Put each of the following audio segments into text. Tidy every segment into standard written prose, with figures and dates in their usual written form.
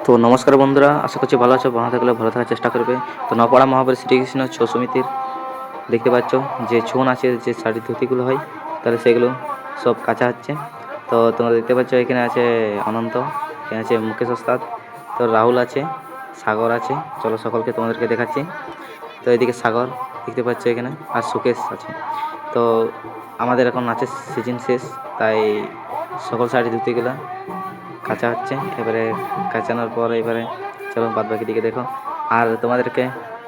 তো নমস্কার বন্ধুরা, আশা করছি ভালো আছো। ভালো থাকলে ভালো থাকার চেষ্টা করবে। তো নপাড়া মহাবীর শ্রীকৃষ্ণ ছৌ সমিতির দেখতে পাচ্ছ যে ছৌ নাচের যে শাড়ি ধুতিগুলো হয়, তাহলে সেগুলো সব কাঁচা হচ্ছে। তো তোমরা দেখতে পাচ্ছ এখানে আছে অনন্ত, এখানে আছে মুকেশ ওস্তাদ, তো রাহুল আছে, সাগর আছে। চলো সকলকে তোমাদেরকে দেখাচ্ছি। তো এদিকে সাগর দেখতে পাচ্ছ এখানে, আর সুকেশ আছে। তো আমাদের এখন নাচের সিজন শেষ, তাই সকল শাড়ি ধুতিগুলো কাঁচা হচ্ছে। এবারে কাঁচানোর পর এবারে চলো বাদ বাকি দিকে দেখো। আর তোমাদেরকে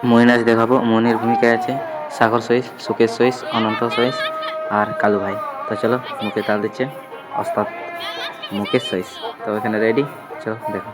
মণি নাচ দেখাবো। মণির ভূমিকায় আছে সাগর সইস, সুকেশ সইস, অনন্ত সইস আর কালু ভাই। তো চলো, মুখে তাল দিচ্ছে ওস্তাদ মুকেশ সইস। তো এখানে রেডি, চলো দেখো।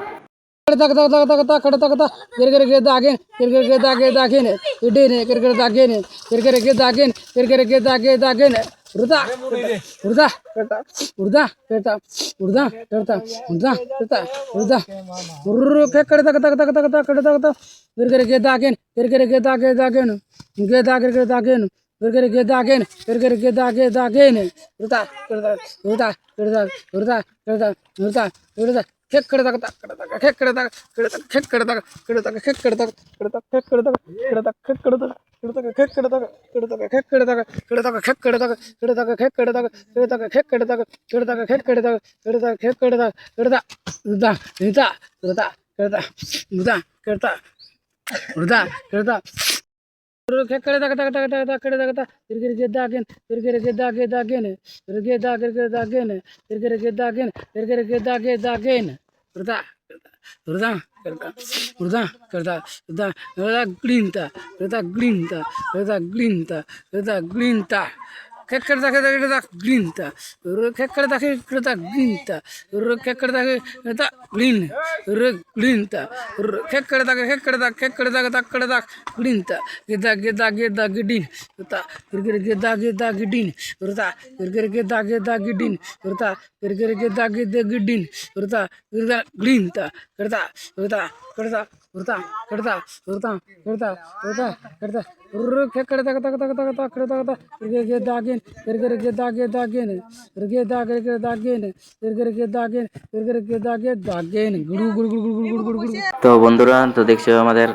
তো বন্ধুরা, তো দেখছো আমাদের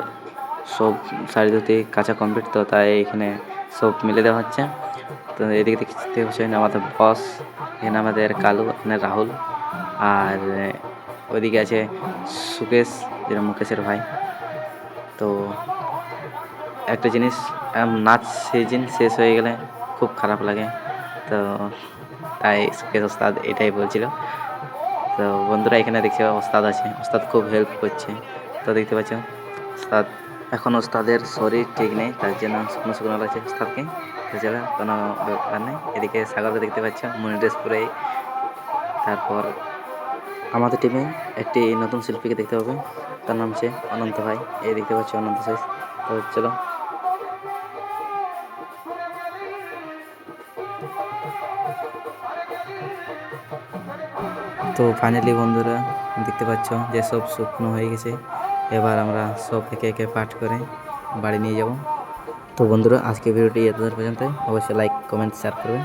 সব শাড়ি ধুতি কাঁচা কমপ্লিট, তো তাই এখানে সব মিলে দেওয়া হচ্ছে। তো এদিকে দেখতে পাচ্ছেন আমাদের বস, এখানে আমাদের কালু, এখানে রাহুল, আর ওইদিকে আছে সুকেশ, যেটা মুকেশের ভাই। তো একটা জিনিস, নাচ সিজন শেষ হয়ে গেলে খুব খারাপ লাগে, তো তাই সুকেশ ওস্তাদ এটাই বলছিল। তো বন্ধুরা, এখানে দেখছি ওস্তাদ আছে, ওস্তাদ খুব হেল্প করছে। তো দেখতে পাচ্ছ ওস্তাদ, এখন ওস্তাদের শরীর ঠিক নেই, তার জন্য শুকনো শুকনো লাগছে ওস্তাদকে। এছাড়া কোনো ব্যাপার নেই। এদিকে সাগরকে দেখতে পাচ্ছ মনি ড্রেস পরেই। তারপর আমাদের টিমে একটি নতুন শিল্পীকে দেখতে পাবে, তার নাম হচ্ছে অনন্ত ভাই। এই দেখতে পাচ্ছ অনন্ত শেষ। তো চলো, তো ফাইনালি বন্ধুরা দেখতে পাচ্ছ যে সব শুকনো হয়ে গেছে। এবার আমরা সব একে একে পাঠ করে বাড়ি নিয়ে যাব। তো বন্ধুরা, আজকে ভিডিওটি এত পর্যন্ত। অবশ্যই লাইক, কমেন্ট, শেয়ার করবেন।